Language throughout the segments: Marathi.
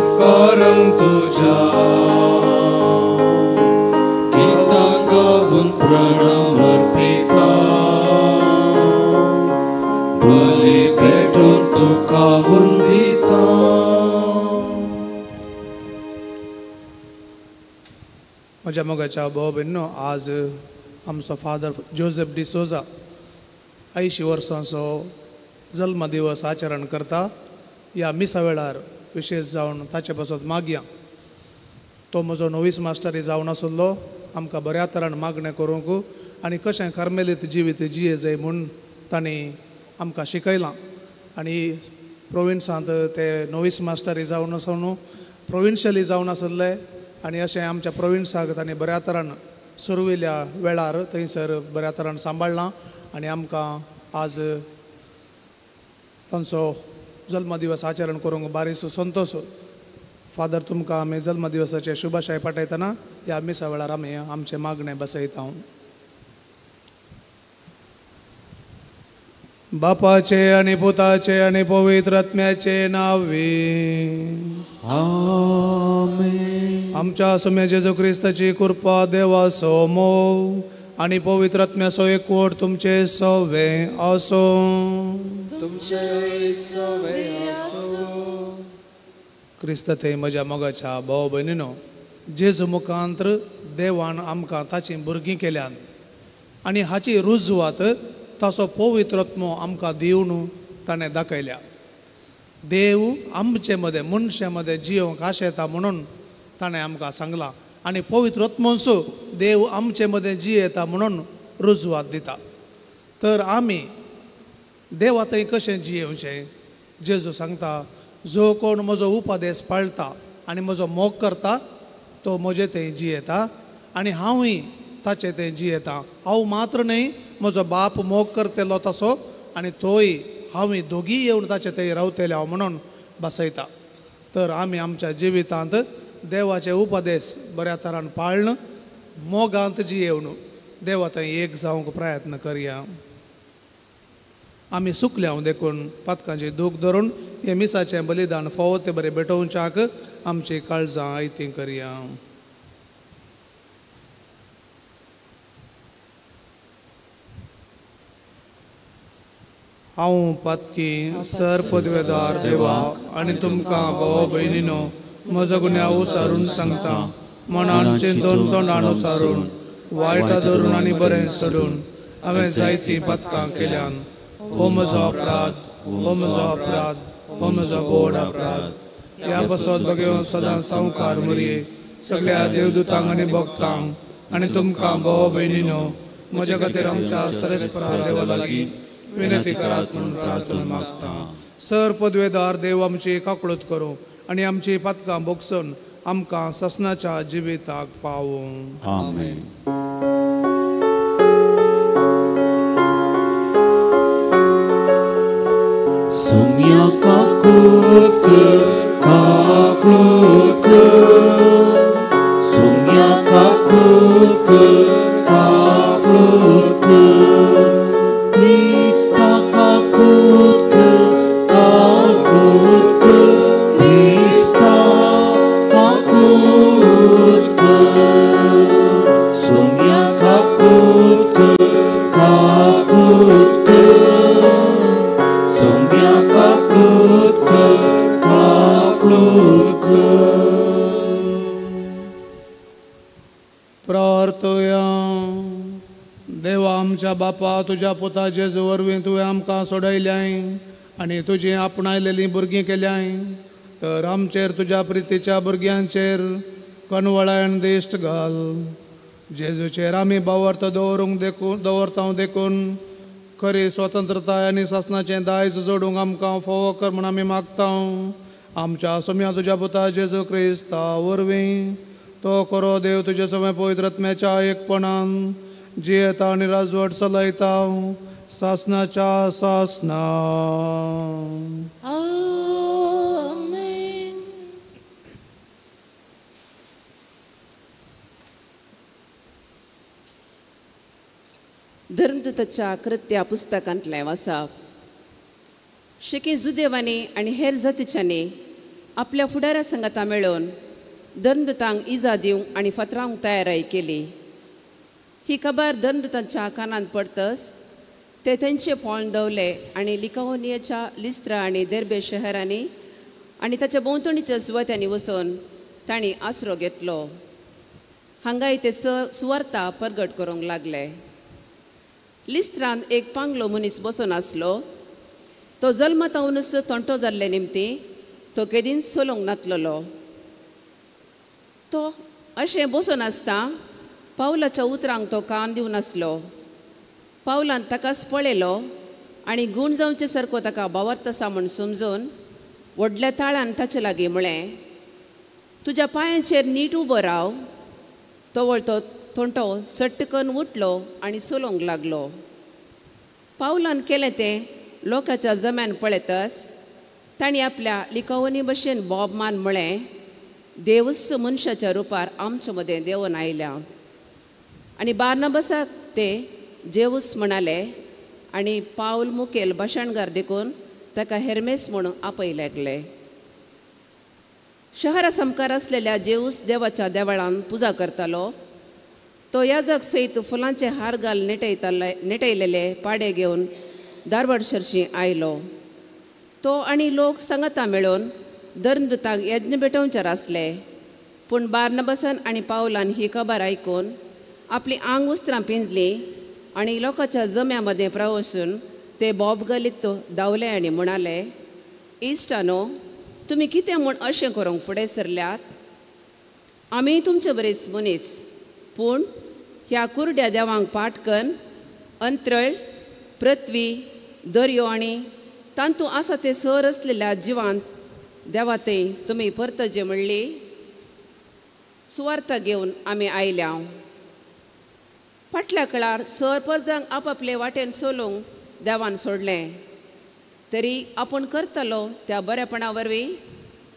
सत्कारं तुझ्या गीतां गाऊन प्रणव अर्पिता बली भेटून तुका वंदिता. म्हज्या मोगाच्या भाव भयणींनो, आज आमचो फादर जोसेफ डिसोजा 80 वर्सांचो जल्म दिवस आचरण करता. ह्या मिसा वेळार विशेष जावन ताचे पासून मागया. तो म्हजो नोवीस मास्टरी जावन आसलो. आमकां बऱ्या तरान मागणें करूंक आनी कशें कार्मेलीत जिवीत जिये जाय म्हूण तांणी आमकां शिकयलां. आनी प्रोविन्सांत ते नोवीस मास्टरी जावन आसून प्रोविन्शली जावन आसले. आनी अशें आमच्या प्रोविन्साक तांणी बऱ्या तरान सुरविल्ल्या वेळार थंयसर बऱ्या तरान सांबाळ्ळां. आनी आमकां आज तांचो जल्म दिवस आचरण करूंक बारीस संतोश. फादर, तुमकां आमी जल्म दिवसाचे शुभाशय पाठयतना ह्या मिसा वेळार आमी आमचें मागणें बसयता. बापाचे आनी पुताचे आनी पवित्र आत्म्याचे नांवे आमेन. आमच्या सुम्या जेजू क्रिस्ताची कृपा, देवाचो मोग आनी पवित्र आत्म्याचो एकवट तुमचे सवे आसो. क्रिस्त ते म्हज्या मोगाच्या भाव भयणींनो, जेजू मुखांत्र देवान आमकां ताची भुरगीं केल्यान आनी हाची रुजवात ताचो पवित्र आत्मो आमकां दिवन ताणें दाखयल्या. देव आमचे मदें मनशे मदें जियोंक आशेता म्हणून ताणें आमकां सांगलां. आनी पवित्र आत्मोसो देव आमचे मदें जियेता म्हणून रुजवात दिता. तर आमी देवा थंय कशें जियेवचें? जेजू सांगता, जो कोण म्हजो उपादेश पाळटा आनी म्हजो मोग करता तो म्हजे थंय जियेता आनी हांवूय ताचे थंय जियेता. हांव मात्र न्हय, म्हजो बाप मोग करतलो तसो आनी तोय हांवूय दोगी येवन ताचे थंय रावतले हांव म्हणून बसयता. तर आमी आमच्या जिवितांत देवाचे उपदेश बऱ्या तरान पाळन मोगांत जियेवन देवा थंय एक जावंक प्रयत्न करया. आमी सुकल्या देखून पातकांची दूख धरून हे मिसाचें बलिदान फोव ते बरें भेटोवच्याक आमची काळजां आयतीं करया. हांव पातकी सर पदवेदार देवाक आनी तुमकां भाव भयणीनो म्हजो गुन्यांव उसारून सांगता. मनान चिंतून तोंडान उसारून वायटा धरून आनी बरें सोडून हांवें जायतीं पातकां केल्यान. हो म्हजो अपराध, हो म्हजो अपराध, हो म्हजो गोड अपराध. ह्या बसत बगेवन सदां संवकार मरये सगळ्या देवदूतांक आनी भक्तांक आनी तुमकां भाव भयणीनो म्हजे खातीर आमच्या सर्वेस्परा देवा लागीं विनंती करात म्हणून प्रार्थना मागता. सर पदवेदार देव आमची काकळूत करूं आनी आमची पातकां बोगसून आमकां ससनाच्या जिविताक पावूं. आमेन. सुम्या काकूत कर, काकूत कर. सुम्या काकूत कर, काकूत कर. क्रिस्ता काकूत कर, काकूत कर. क्रिस्ता काकूत कर. सुम्या काकूत कर, काकूत कर. सुम्या काकूत कर, काकूत कर. प्रार्थया. देवा आमच्या बापा, तुज्या पुता जेजू वरवीं तुवें आमकां सोडयल्याय आनी तुजी आपणायलेलीं भुरगीं केल्याय. तर आमचेर तुज्या प्रितीच्या भुरग्यांचेर कणवळायण दिश्ट घाल. जेजूचेर आमी बावर्त दवरता देखून खरी स्वतंत्रताय आनी शासनाचें दायज जोडूंक आमकां फोव कर म्हूण आमी मागता. आमच्या सुम्या तुज्या पुता जेजू क्रिस्ता वरवीं तो खरो देव तुजे समें पवित्र आत्म्याच्या एकपणान जियेता आनी राजवट चलयता शासनाच्या शासना. आमेन. धर्मदूताच्या कृत्या पुस्तकांतलें वाचप. शेकी जुदेवांनी आनी हेर जातीच्यांनी आपल्या फुडाऱ्या संगता मेळून धर्मदूतांक इजा दिवंक आनी फातरावंक तयाराई केली. ही खबर धर्मदूतांच्या कानांत पडतच ते थंयचे पळोवन दवले आनी लिकाओनियाच्या लिस्त्रा आनी देर्बे शहरांनी आनी ताच्या भोंवतणीच्या सुवात्यांनी वचून तांणी आसरो घेतलो. हांगाय ते सुवार्ता परगट करूंक लागले. लिस्त्रांत एक पांगलो मनीस बसून आसलो. तो जल्मातावनूच तंटो जाल्ले निमती तो केदीन सोलोंक नातलोलो. तो अशें बसून आसता पावलाच्या उतरांक तो कान दिवन आसलो. पावलान ताकाच पळयलो आनी गूण जावचे सारको ताका बावार्थ आसा म्हूण समजून व्हडल्या ताळान ताचे लागीं म्हळें, तुज्या पांयांचेर नीट उबो राव. तवळ तो तंटो सट्टकन उठलो आनी सोलोंक लागलो. पावलान केलें तें लोकांच्या जम्यान पळयतच तांणी आपल्या लिकाओनी भशेन बोबमान म्हळें, देवच मनशाच्या रुपार आमचे मदें देंवन आयल्या. आनी बार्नबासाक ते जेवूस म्हणाले आनी पावल मुखेल भाशणकार देखून ताका हेर्मेस म्हणून आपयले. शहरा समकार असलेल्या जेवूस देवाच्या देवळान पुजा करतालो. तो याजक सयत फुलांचे हार घाल नेटयलेले पाडे घेवन दारवाडशरशी आयलो. तो आनी लोक सांगता मेळून धर्मदूतांक यज्ञ भेटोवचार आसले. पूण बार्नबासान आनी पावलान ही खबर आयकून आपली आंग उस्त्रां पिंजली आनी लोकांच्या जम्या मदें प्रवशून ते बोबगलीत धांवले आनी म्हणाले, इश्टानो, तुमी कितें म्हूण अशें करूंक फुडें सरल्यात? आमी तुमचे बरेच मनीस, पूण ह्या कुरड्या देवांक पाटकन अंतरळ, पृथ्वी, दर्यो आनी तांतू आसा ते सर असलेल्या जिवांत देवातें तुमी परतजे म्हणली. सुवार्ता घेवन आमी आयल्या. फाटल्या काळार सर परजांक आपापले वाटेन सोलूंक देवान सोडलें. तरी आपूण करतलो त्या बरेपणा वरवीं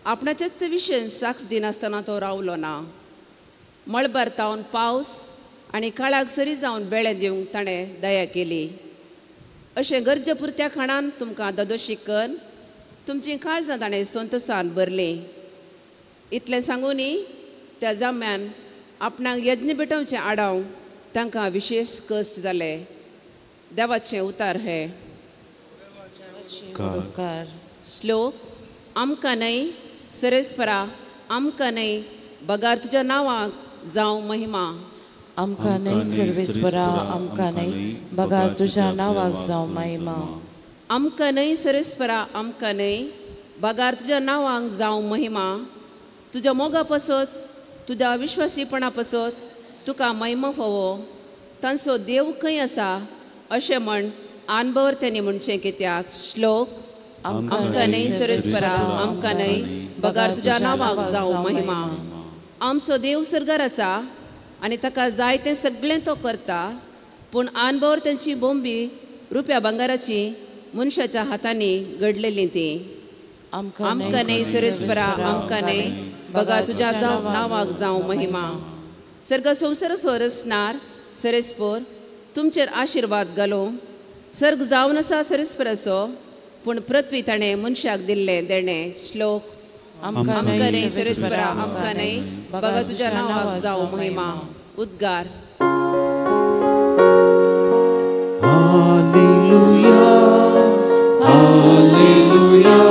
आपणाच्याच विशयेन साक्ष दिनासतना तो रावलो ना. मळबार तावन पावस आनी काळाक सरी जावन बेळें दिवंक ताणें दया केली. अशें गरजे पुरत्या खाणान तुमकां ददोशी कन तुमचीं काळजां ताणें संतोशान भरलीं. इतलें सांगूनी त्या जाम्यान आपणाक यज्ञ भेटोवचें आडावंक तांकां विशेश कश्ट जाले. देवाचें उतार हे. श्लोक. आमकां न्हय सरेस्परा, आमकां न्हय बगार तुज्या नांवाक जावं महिमा. आमकां न्हय सर्वेस्परा, आमकां न्हय बगार तुज्या नांवाक जावं महिमा. आमकां न्हय सरेस्परा, आमकां न्हय बगार तुज्या नांवाक जावं महिमा. तुज्या मोगा पासत, तुज्या विश्वासीपणा पासत तुका महिमा फोवो. तांचो देव खंय आसा अशें म्हण आनबवर्त्यांनी म्हणचें कित्याक. श्लोक. आमकां न्हय सरेस्परा, आमकां न्हय बगार तुज्या नांवाक जावं महिमा. आमचो देव सर्गार आसा आनी ताका जाय तें सगळें तो करता. पूण आनबवर्त्यांची बोंबी रुप्या भांगाराची मनशाच्या हातांनी घडलेली ती. आमकां न्हय सरेस्परा, आमकां न्हय बगार तुज्या नांवाक जावं महिमा. सर्ग संवसार रचणार सरेस्पोर तुमचेर आशिर्वाद घालूं. सर्ग जावन आसा सरेस्पराचो, पूण पृथ्वी ताणें मनशाक दिल्लें देणें. श्लोक. आमकां न्हय सरेस्परा, आमकां न्हय बगार तुज्या नांवाक जावं महिमा. उद्गार. Hallelujah, hallelujah,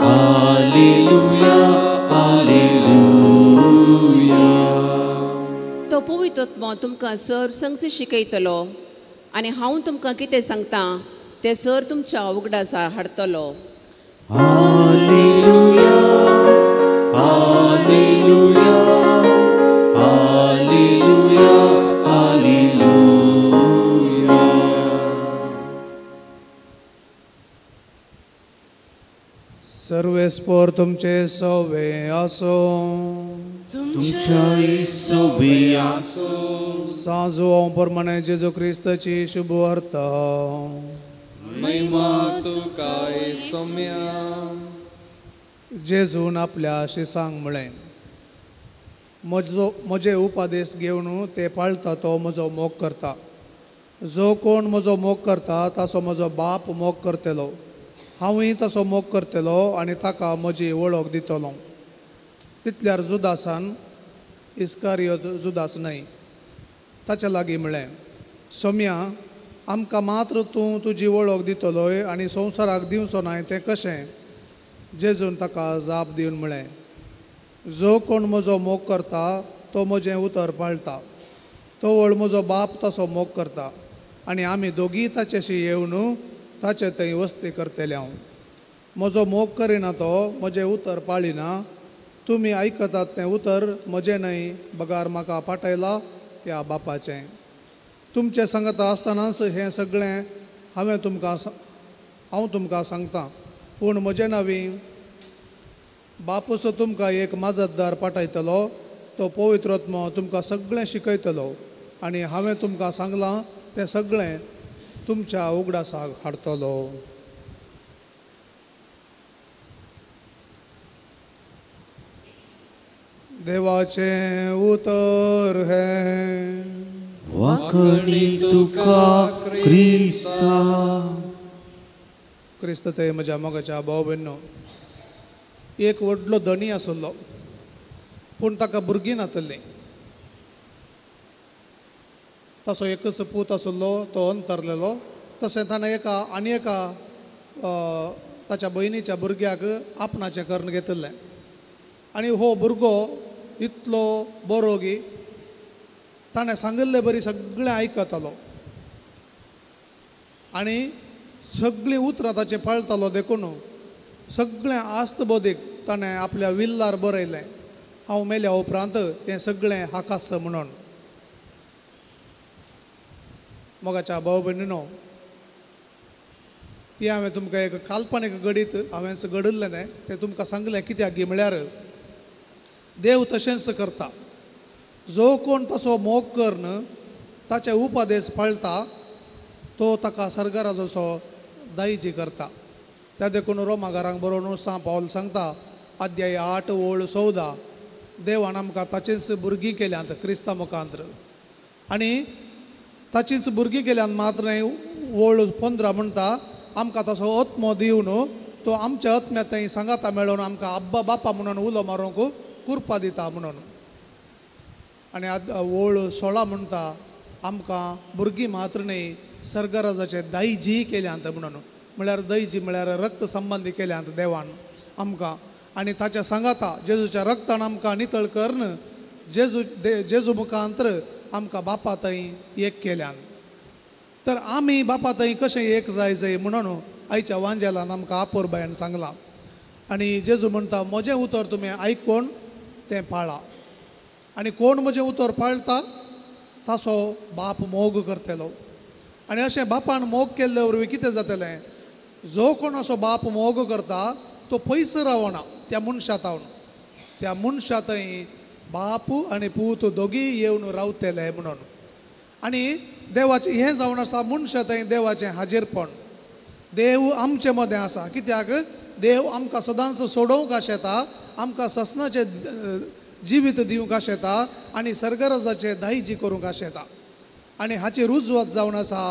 hallelujah, hallelujah. तो पवित्र आत्मा तुमकां सर संगती शिकयतलो आनी हांव तुमकां कितें सांगता तें सर तुमच्या उगडासा हाडटलो. Hallelujah, hallelujah, hallelujah, hallelujah. सर्वेस्पोर तुमचे सवे आसो. तुमच्याय सवे आसो. सांजो प्रमाणे जेजू क्रिस्ताची शुभ अर्थ. महिमा तुकाय सौम्या. जेजून आपल्या शिसांक म्हळें, म्हजे उपादेश घेवन ते पाळटा तो म्हजो मोग करता. जो कोण म्हजो मोग करता ताचो म्हजो बाप मोग करतलो हांवूय तसो मोग करतलो आनी ताका म्हजी वळख दितलो. तितल्यार जुदासान, इस्कारियोत जुदास न्हय, ताच्या लागीं म्हळें, सोम्या, आमकां मात्र तूं तुजी वळख दितलोय आनी संवसाराक दिवचो नाय तें कशें? जेजून ताका जाप दिवन म्हळें, जो कोण म्हजो मोग करता तो म्हजें उतर पाळटा. तो वळ म्हजो बाप तसो मोग करता आनी आमी दोगूय ताचेशी येवन ताचे थंय वस्ती करतले. हांव म्हजो मोग करिना तो म्हजें उतर पाळिना. तुमी आयकतात तें उतर म्हजें न्हय, बगार म्हाका पाठयला त्या बापाचें. तुमचे सांगता आसतनाच हें सगळें हांव तुमकां सांगतां. पूण म्हजे नांवी बापूस तुमकां एक माजतदार पाठयतलो. तो पवित्र आत्मो तुमकां सगळें शिकयतलो आनी हांवें तुमकां सांगलां तें सगळें तुमच्या उगडासाक हाडटलो. देवाचें उतर हें. वाकणी तुका क्रिस्ता. क्रिस्त ते म्हज्या मोगाच्या भाव भयणो, एक व्हडलो धणी आसलो पूण ताका भुरगीं नासलीं. तसो एकच पूत आसलो, तो अंतरलेलो. तशें ताणें आनी एका ताच्या भयणीच्या भुरग्याक आपणाचें करून घेतिल्लें. आनी हो भुरगो इतलो बरो की ताणें सांगिल्लें बरी सगळें आयकतालो आनी सगळीं उतरां ताचें पाळटालो. देखून सगळें आस्त बोधीक ताणें आपल्या विल्लार बरयलें, हांव मेल्या उपरांत हें सगळें हाकास म्हणून. मोगाच्या भाव भयणीनो, ही हांवें तुमकां एक काल्पनीक गणीत हांवें घडिल्लें न्हय, तें तुमकां सांगलें. कित्याक गी म्हळ्यार देव तशेंच करता. जो कोण तसो मोग करून ताचे उपदेश पाळटा तो ताका सर्गराजसो दायजी करता. त्या देखून रोमाकारांक बरोवन सा पावल सांगता, अध्याय 8:14, देवान आमकां ताचीच भुरगीं केल्यांत क्रिस्ता मुखांतर. आनी ताचीच भुरगीं केल्यांत मात्र न्हय, 15 म्हणटा, आमकां तसो आत्मो दिवन तो आमच्या आत्म्या थंय सांगाता मेळोवन आमकां अब्बा बापा म्हणून उलो मारूंक कुरपा दिता म्हणून. आनी 16 म्हणटा, आमकां भुरगीं मात्र न्हय, सर्गराजाचे दायजी केल्यांत म्हणून. म्हळ्यार दायजी म्हळ्यार रक्त संबंदी केल्यांत देवान आमकां. आनी ताच्या सांगाता जेजूच्या रक्तान आमकां नितळ करून जेजू मुखांतर आमकां बापा थंय एक केल्यांत. तर आमी बापा थंय कशें एक जाय म्हणून आयच्या वांजेलान आमकां आपोरबायन सांगलां. आनी जेजू म्हणटा, म्हजें उतर तुमी आयकून तें पाळा. आनी कोण म्हजें उतर पाळटा ताचो बाप मोग करतलो. आनी अशें बापान मोग केल्ले वरवीं कितें जातलें? जो कोण असो बाप मोग करता तो पयस रावना त्या मनशा तावन. त्या मनशा थंय बाप आनी पूत दोगूय येवन रावतले म्हणून. आनी देवाचें हें जावन आसा मनशा थंय देवाचें हाजीरपण. देव आमचे मदें आसा. कित्याक देव आमकां सदांच सोडोवंक आशेता, आमकां ससनाचें जिवीत दिवंक आशेता आनी सर्गराजाचें दायजी करूंक आशेता. आनी हाची रुजवत जावन आसा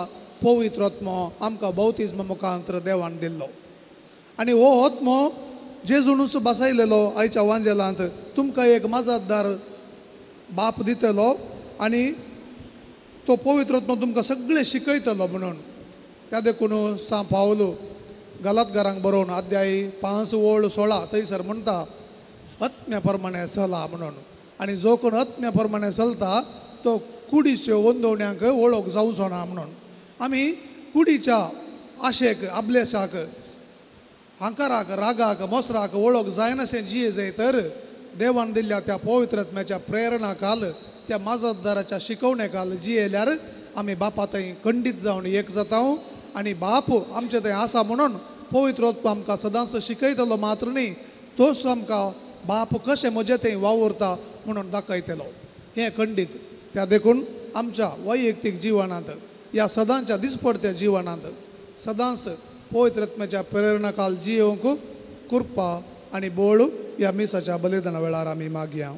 पवित्र आत्मो आमकां बौतिस्म मुखांतर देवान दिल्लो. आनी हो आत्मो जेजूनूच बसयलेलो आयच्या वांजेलांत तुमकां एक माजतदार बाप दितलो आनी तो पवित्र आत्मो तुमकां सगळें शिकयतलो म्हणून. त्या देखून सा पावलो गलातकारांक बरोवन अध्याय 5:16 थंयसर म्हणटा, आत्म्या प्रमाणे चला म्हणून. आनी जो कोण आत्म्या प्रमाणे चलता तो कुडीच्यो वंदवण्यांक वळख जावचो ना म्हणून. आमी कुडीच्या आशेक, अभ्यासाक, हांकाराक, रागाक, मोसराक वळख जायनाशें जिये तर देवान दिल्ल्या त्या पवित्र आत्म्याच्या प्रेरणा काल, त्या माजतदाराच्या शिकवणे काल जियेल्यार आमी बापा थंय खंडीत जावन एक जाता. आनी बाप आमचे थंय आसा म्हणून पवित्र आत्मा आमकां सदांच शिकयतलो मात्र न्ही, तोच आमकां बाप कशें म्हजे थंय वावुरता म्हणून दाखयतलो. हें खंडीत. त्या देखून आमच्या वैयक्तीक जिवनांत, ह्या सदांच्या दिसपडत्या जिवनांत सदांच पवित्र आत्म्याच्या प्रेरणा काल जियोवंक कृपा आनी बोळ ह्या मिसाच्या बलिदाना वेळार आमी मागया.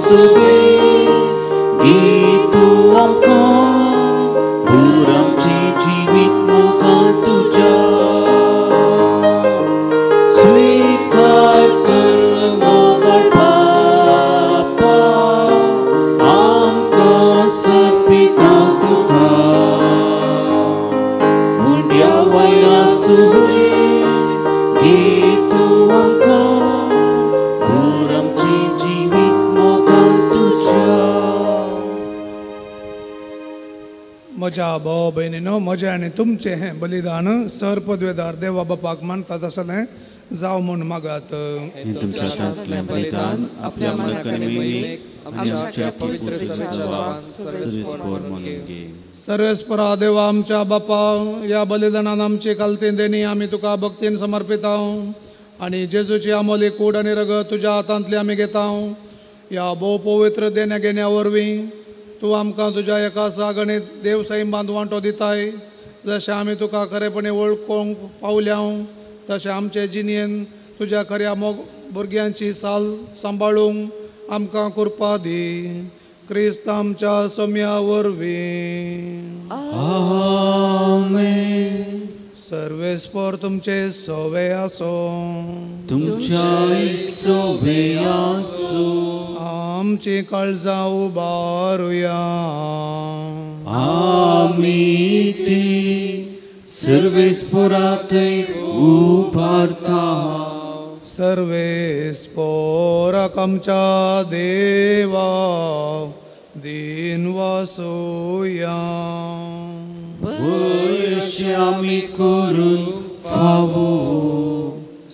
आसुवे गीत तूं आमकां भर आमची जिवीत मोगान तुज्या स्वीकार कर मोगान बापा आमकां सर्पिता तुका मुंड्या वायट आसुवे गीत तूं आमकां भर आमची जिवीत मोगान तुज्या म्हज्या भाव भयणीनो म्हजें आनी तुमचें हें बलिदान सर पदवेदार देवा बापाक मानतात आसलें जावं म्हूण मागात. हें तुमच्या शांतलें बलिदान आपल्या मनाकने मेळीक आनी आमच्या पवित्र सभावाक सर्वेस्पर म्हणून घे. सर्वेस्परा देवा आमच्या बापा ह्या बलिदानान आमची कालती देणी आमी तुका भक्तीन समर्पिता आनी जेजूची आमोली कूड आनी रगत तुज्या हातांतली आमी घेता. ह्या भोव पवित्र देण्या घेण्या वरवीं तूं आमकां तुज्या एका सागणीत देवसाईम बांदवांटो दिताय. जशें आमी तुका खरेपणी वळखूंक पावल्या तशें आमचे जिणेन तुज्या खऱ्या भुरग्यांची साल सांबाळूंक आमकां कृपा दी. क्रिस्त आमच्या सोम्या वरवीं आमेन. सर्वेस्पर तुमचे सोवे आसो. तुमच्या सोवे आसो. आमची काळजां उबारुया. आमी ती सर्वेस्परांतय उबारता. सर्वेस्पराक आमच्या देवा दिन वासुया. अशें आमी करून फावो.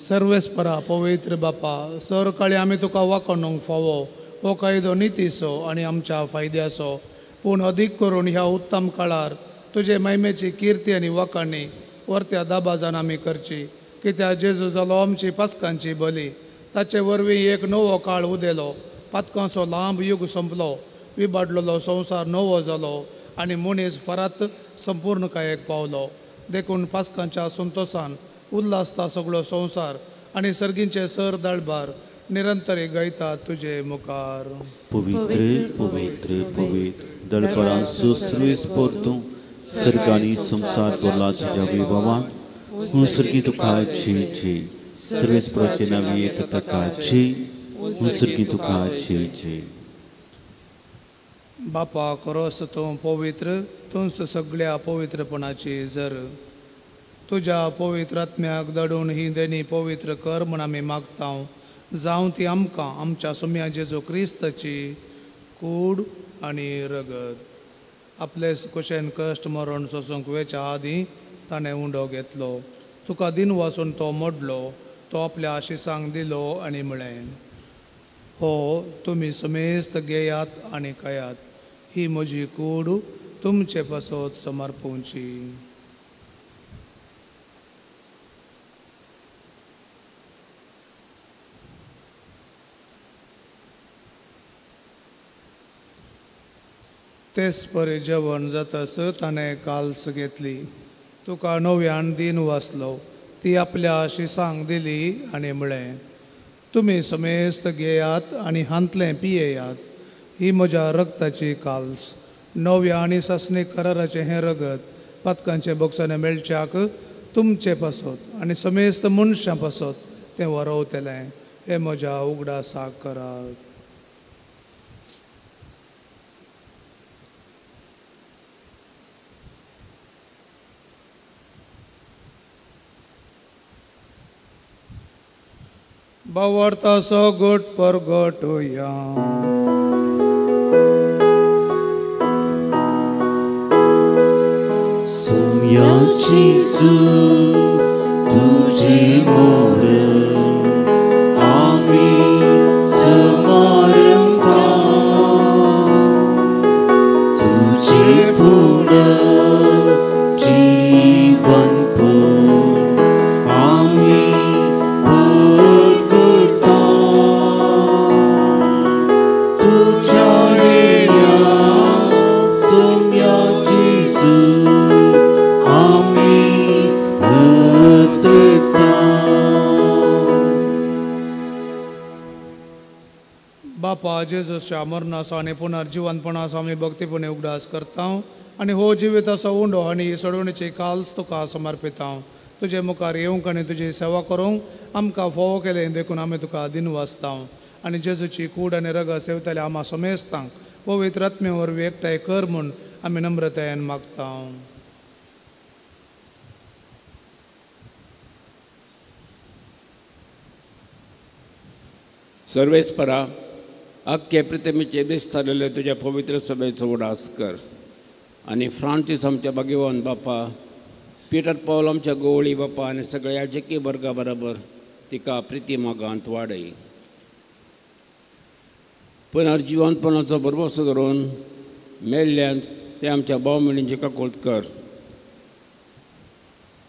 सर्वेस्परा पवित्र बापा सर काळी आमी तुका वाखणूंक फावो. हो कायदो नितीसो आनी आमच्या फायद्याचो पूण अदीक करून ह्या उत्तम काळार तुजे महिमेची किर्ती आनी वाखाणी वर्त्या दाबाजान आमी करची. कित्याक जेजू जालो आमची पास्कांची बली. ताचे वरवीं एक नवो काळ उदेलो. पातकांचो लांब युग संपलो. विबाडलेलो संवसार नवो जालो आनी मनीस फरात संपूर्णकायेक पावलो. देखून पास्कांच्या संतोशान उल्हासता सगळो संवसार आनी सर्गींचे सर दळबार निरंतरी गायतात तुजे मुखार. पवित्र पवित्र पवित्र दळपरां सर्वेस्पर तूं सर्गांनी संवसार भरला तुज्या वैभवान. सर्गी तुका जय जय. सर्वेस्पराचे नांव येता ताका जय. सर्गी तुका जय जय. बापा खरोच तूं पवित्र. तूंच सगळ्या पवित्रपणाची जर. तुज्या पवित्र आत्म्याक धाडून ही देणी पवित्र कर म्हूण आमी मागता. जावं ती आमकां आमच्या सोम्या जेजू क्रिस्ताची कूड आनी रगत. आपले कुशेन कश्ट मरण सोसूंक वेच्या आदीं ताणें उंडो घेतलो. तुका दिन वाचून तो मोडलो. तो आपल्या आशिसांक दिलो आनी म्हळें हो तुमी समेस्त घेयात आनी खायात. ही म्हजी कूड तुमचे पासत समर्पूंची. तेच परी जेवण जातास ताणें काल्स घेतली. तुका नव्यान दिन वाचलो. ती आपल्या शिसांक दिली आनी म्हळें तुमी समेस्त घेयात आनी हांतलें पियेयात. ही म्हज्या रगताची काल्स. नव्या आनी सासणीक कराराचें हें रगत पातकांचे बक्षाने मेळच्याक तुमचे पासत आनी समेस्त मनशां पासत तें वरवतलें. हें म्हज्या उगडासाक करात. बावरता सो गोट पर गोटोया. सोम्याची चूक तुझे मोर आमी समारंभा. तुझे पूर्ण जीवनपण आमी करता. तुझ्या येल्या सोम्याची चूक आमी उतरता. जेजूच्या मरणाचो आनी पुनर्जिवनपणाचो आमी भक्तीपणे उगडास करता आनी हो जिविताचो उंडो आनी सोडवणेची काल्स तुका समर्पिता. तुजे मुखार येवंक आनी तुजी सेवा करूंक आमकां फोव केलें देखून आमी तुका दिन वाचता आनी जेजूची कूड आनी रगत सेवतले आम्हा समेस्तांक पवित्र आत्मे वरवीं एकठांय कर म्हूण आमी नम्रतायेन मागता. सर्वेस्परा अख्खे पृथ्वीचे दिसतालेले तुझ्या पवित्र सभेचो उडास कर आनी फ्रांसीस आमच्या भाग्यवान बापा, पीटर पौल आमच्या गोवळी बापा आनी सगळ्या याजकी वर्गा बरोबर तिका प्रिती मागांत वाडय. पुनर्जिवनपणाचो भरवोसो धरून मेल्ल्यांत ते आमच्या भाव भयणींची काकूळट कर.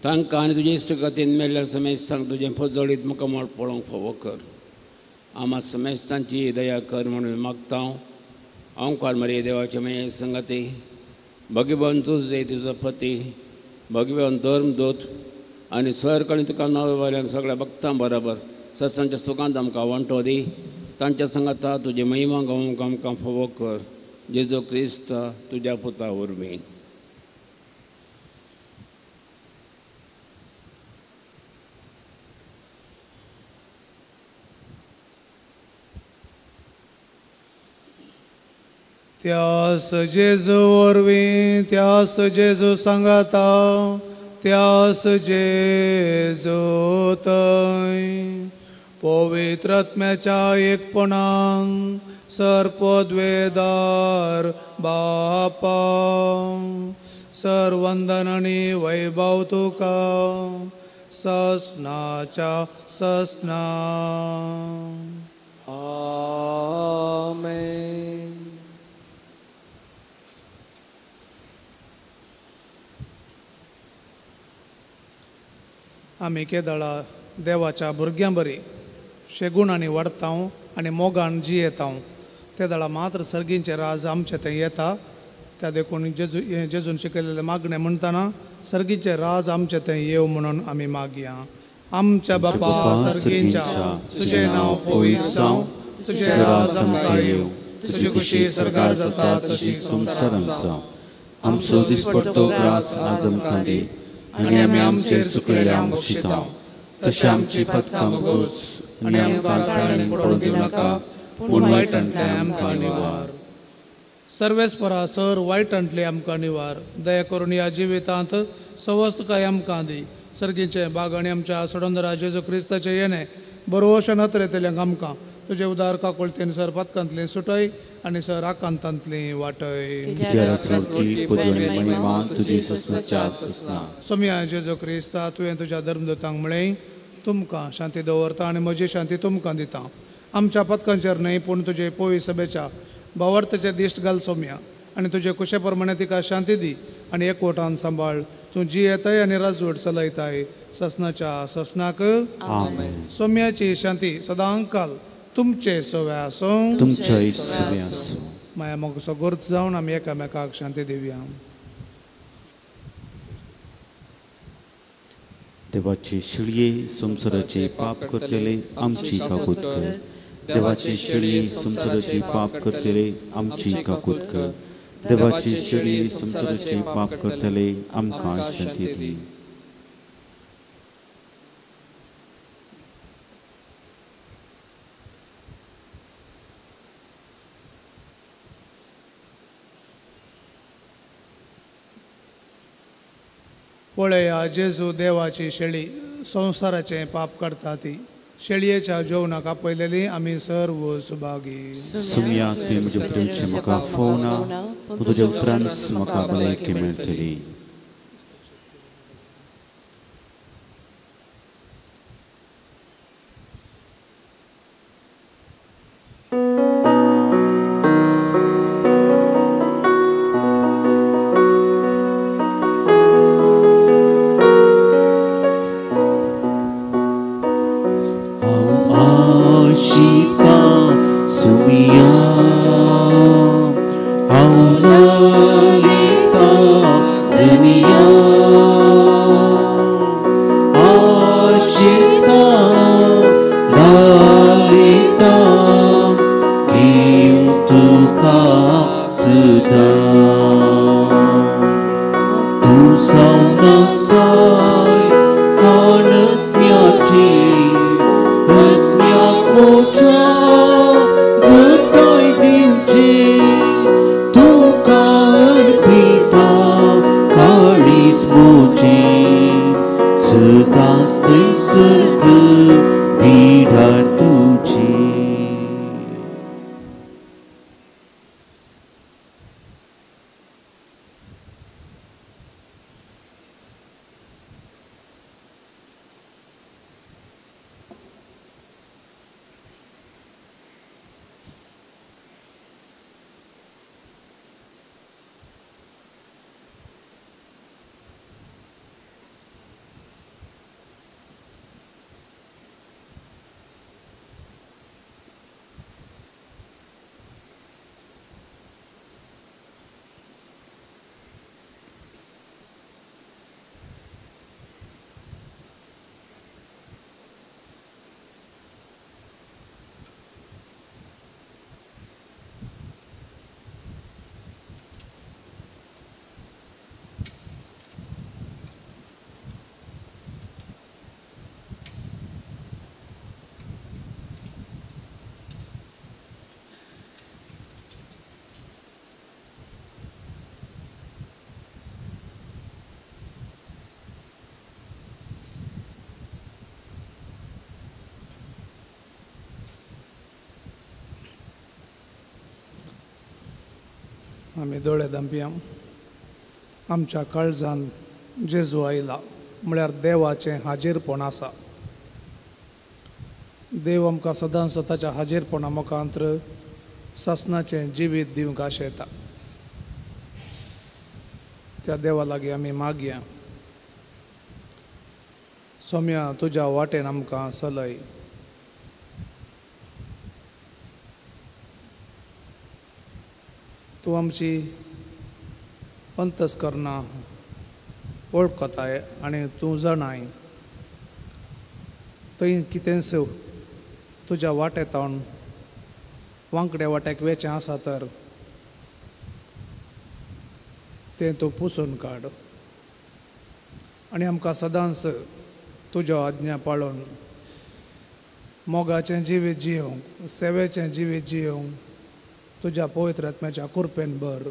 तांकां आनी तुजे इश्टगतीन मेल्ल्या समेस्तांक तुजें फजळीत मुखामळ पळोवंक फोव कर. आम्हा समेस्तांची दया कर म्हणून मागता. ओंकार मरे देवाचे मे संगती, भगवान तुझे तुजो पती, भगवान धर्मदूत आनी सर्क आनी तुका नावाल्यान सगळ्या भक्तां बरोबर सत्सांच्या सुखांत आमकां वांटो दी. तांच्या संगता तुजे महिमा गावूंक आमकां फोव कर. जेजू क्रिस्त तुज्या पुता वरवीं. त्यास जेजू वरवीं, त्यास जेजू सांगाता, त्यास जेजू थंय पवित्र आत्म्याच्या एकपणान सर्पद्वेदार बापा सर्वंदन आनी वैभव तुका ससनाच्या ससना. आमेन. आमी केदळा देवाच्या भुरग्यां बरी शेगुणांनी वाडता आनी मोगान जियेता. ते दळा मात्र सर्गींचे राज आमचे थंय येता. त्या देखून जेजून शिकयलेले मागणें म्हणटना सर्गींचे राज आमचे थंय येव म्हणून आमी मागया. आमच्या बापा सर्गींच्या, तुजें नांव पवित्र जावं, तुजें राज आमकां येव, तुजी खुशी सरकार जाता तशी संवसारांत जावं. आमचो दिसपट्टो ग्रास आज आमकां दी आनी आमी आमचेर सुकलेल्यांक बक्षिता. तशें आमची पथकां बगोस आनी आमकां ताळ्यान पडोवंक दिवं नाका, पूण वायटांतल्यान आमकां निवार. सर्वेस्परा सर वायटांतले आमकां निवार. दया करून ह्या जिवितांत सवस्तकाय आमकां दी. सर्गीचे बाग आनी आमच्या सोडोंदरा जेजू क्रिस्ताचें येणें बरोवशें नत्रेतल्यांक आमकां तुजे उदार काकुळतेन सर पथकांतली सुटय आनी सर आकांतांतली वाटय. सोम्या जेजू क्रिस्ता, तुवें तुज्या धर्मदूतांक म्हळें तुमकां शांती दवरता आनी म्हजी शांती तुमकां दिता. आमच्या पथकांचेर न्हय पूण तुजे पवी सभेच्या भावार्थाचे दिश्ट घाल सोम्या आनी तुजे कुशे प्रमाणे तिका शांती दी आनी एकवटान सांबाळ. तूं जी येताय आनी राजवट चलयताय ससनाच्या ससनाक. सोम्याची शांती सदांच काल तुमचे सवे आसूं. माया मोगसो गुर्त जावन आमी एकामेकाक शांती दिवया. देवाचे शिळये संवसाराचे पाप करतले आमची काकूट कर. देवाचे शिळये संवसाराचे पाप करतले आमची काकूट कर. देवाचे शिळये संवसाराचे पाप करतले आमकां शांती दी. पळया जेजू देवाची शेळी संवसाराचें पाप करता ती. शेळयेच्या जेवणाक आपयलेली आमी सर्व सुभागी. सुम्या तुवें म्हज्या प्रेमचें म्हाका फोवना, तुज्या उतरान म्हाका भलायकी मेळटली. Lolita सुधा तू जावन आसाय कान आत्म्याची आत्म्याक मोच्या घटाय दिवची तुका अर्पिता काळीज मोची सदा सर्ग पिढार तुझी. आमी दोळे धांपया. आमच्या काळजान जेजू आयला म्हळ्यार देवाचें हाजीरपण आसा. देव आमकां सदांच ताच्या हाजीरपणा मुखांत्र सासणाचें जिवीत दिवंक आशेता. त्या देवा लागीं आमी मागया. सोम्या तुज्या वाटेन आमकां चलय. तूं आमची अंतस्करणां वळखताय आनी तूं जाणाय थंय कितेंच तुज्या वाटेतावन वांकड्या वाट्याक वेचें आसा तर तें तूं पुसून काड आनी आमकां सदांच तुज्यो आज्ञा पाळून मोगाचें जिवीत जियोंक सेवेचें जिवीत जियोंक तुज्या पवित्र आत्म्याच्या कृपेन भर.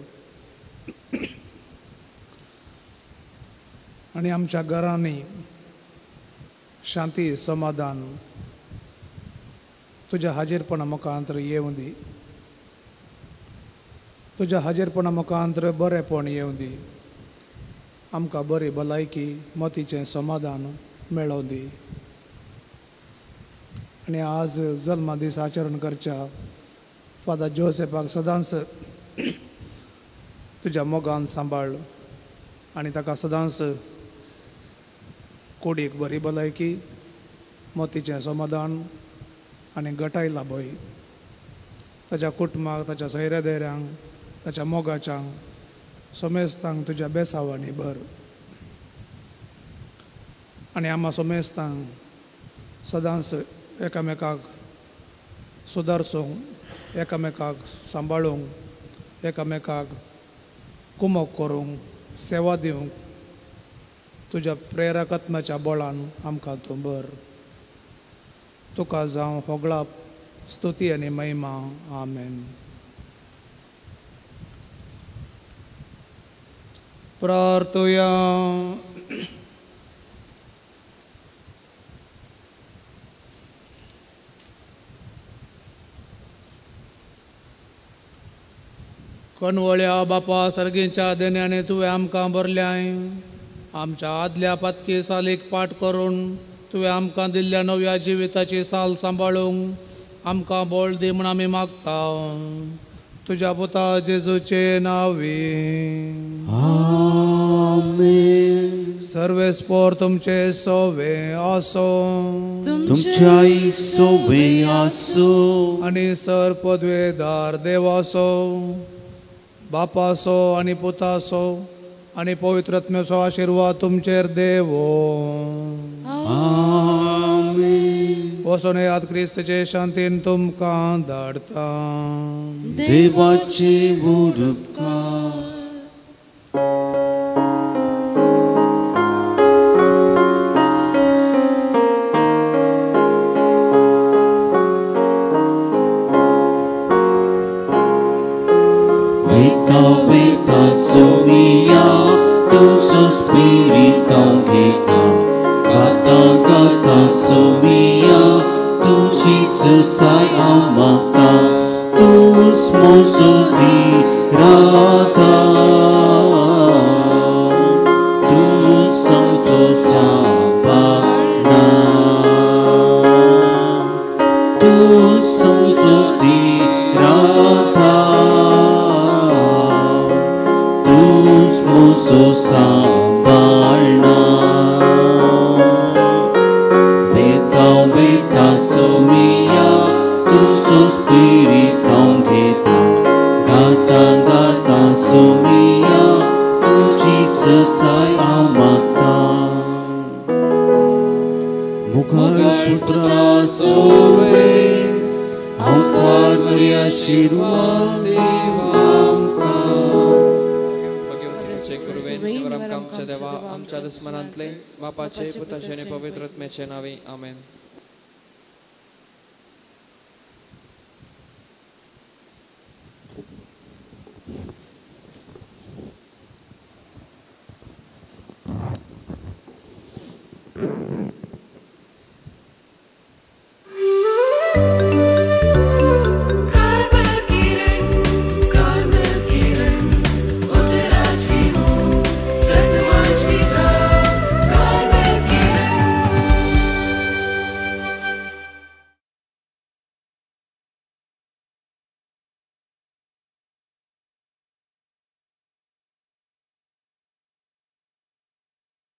आनी आमच्या घरांनी शांती समाधान तुज्या हाजीरपणा मुखांत्र येवं दी. तुज्या हाजीरपणा मुखांत्र बरेंपण येवं दी. आमकां बरी भलायकी मतीचें समाधान मेळोवन दी. आनी आज जल्मा दीस आचरण करच्या फादर जोसेफाक सदांच तुज्या मोगान सांबाळ आनी ताका सदांच कुडीक बरी भलायकी मतीचें समाधान आनी घटाय लाभय. ताच्या कुटुंबाक ताच्या सैऱ्या धैर्यांक ताच्या मोगाच्यांक सोमेस्तांक तुज्या बेसावांनी भर. आनी आम्हा सोमेस्तांक सदांच एकामेकाक सुदारसूंक एकामेकाक सांबाळूंक एकामेकाक कुमक करूंक सेवा दिवंक तुज्या प्रेरक आत्म्याच्या बळान आमकां तूं भर. तुका जावं होगळाप स्तुती आनी महिमा. आमेन. प्रार्थुया. कणवळ्या बापा सर्गीच्या देण्याने तुवें आमकां भरल्याय. आमच्या आदल्या पातकी सालीक पाठ करून तुवें आमकां दिल्ल्या नव्या जिविताची साल सांबाळूंक आमकां बळ दी म्हूण आमी मागता. तुज्या पुता जेजूचे नांवी. आमेन. सर्वेस्पोर तुमचे सोवे आसो. तुमच्याय सोवे आसो. आनी सर पदवेदार देव आसो बापासो आनी पुतासो आनी पवित्र आत्म्याचो आशिर्वाद तुमचेर देवो. आमेन. वसोन याद क्रिस्तचे शांतीन तुमकां धाडता. देवाचे व्हड उपकार. Vita sumia tu sospiritão kita. Gata sumia tu Jesus sai amata. Tu smoso di rata. Tu samso sabana. Tu samso di rata. Musuh sambalna. Beta sumia tu sospiritão kita. Gata sumia tu Jesus sai amata. Bukan putra sobe angkar Maria shirwadi आमच्या देवा आमच्या दुस्मनांतले बापाचे पुताचे आणि पवित्र आत्म्याचे नावे आमेन.